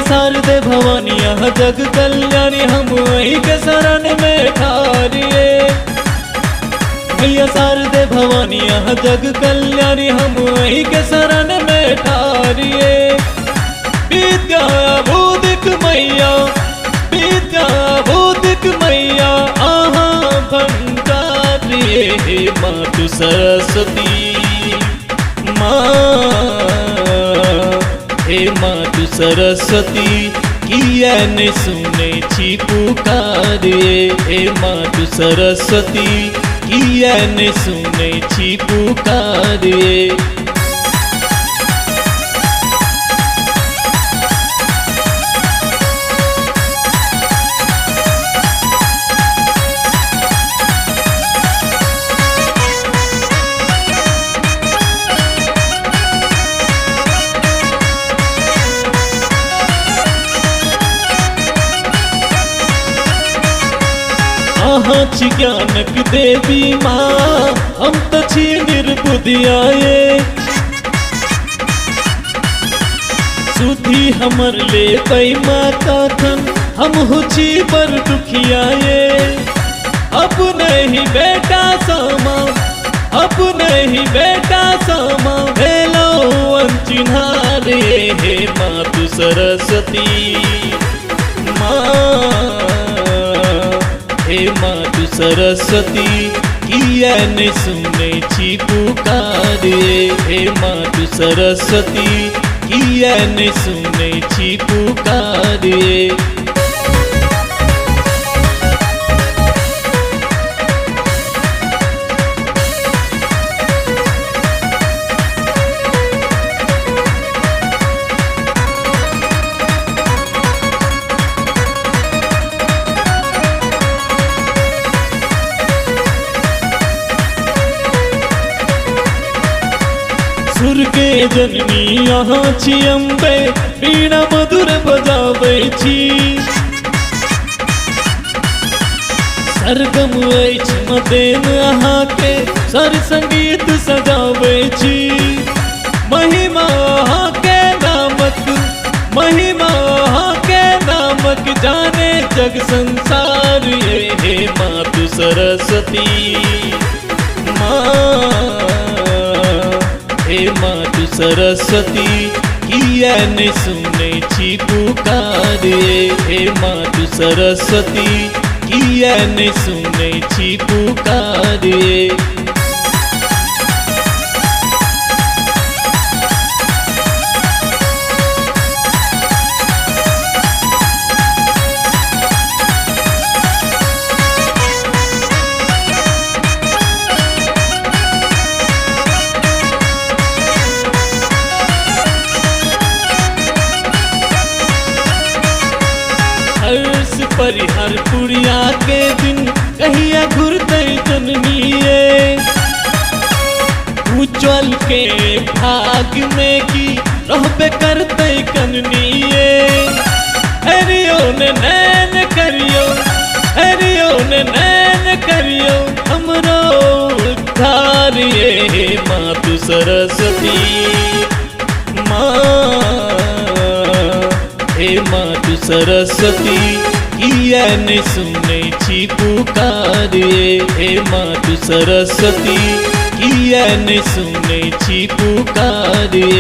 शारदे भवानी यहाँ जग कल्याणी हम वही के शरण में ठारिए। मैया शारदे भवानी यहाँ जग कल्याणी हम वही के शरण में ठारिए। विद्या बौद्धिक मैया, विद्या बौद्धिक मैया आहा भंडारिए। हे मातु सरस्वती माँ, हे मातु सरस्वती किया ने सुने छी पुकारे। हे मातु सरस्वती किया ने सुने छी पुकारे। अहाँ छी ज्ञानक देवी माँ, हम तो छी निर्बुद्धियाए। सुधी हमर ले पै माता थन, हम हो छी पर दुखियाए। अब नहीं बेटा सामा, अब नहीं बेटा सामा भेलो अनचिन्हारे। हे मातु सरस्वती माँ, हे मातु सरस्वती किया ने सुने छी पुकारे। हे मातु सरस्वती किया ने सुने छी पुकारे। सुर के जननी यहाँ छी अम्बे, बीणा मधुर बजाबै छी। सरगम अछि मदेन अहाँ के, सर संगीत सजाबै छी। महिमा अहाँ के नामक, महिमा अहाँ के नामक जाने जग संसार। हे मातु सरस्वती माँ, हे मातु सरस्वती किया ने सुने छी पुकारे। हे मातु सरस्वती किया ने सुने छी पुकारे। हर्ष परिहर पुरिया के दिन कहिया घुरतै जननिए। उज्ज्वल के भाग में की रहबे करतै कननिए। हरियो ने नैन करियो, हरियो ने नैन करियो हमरो उद्धार। हे मातु सरस्वती माँ, हे मातु सरस्वती किया ने सुने छी पुकारे। हे मातु सरस्वती किया ने सुने छी पुकारे।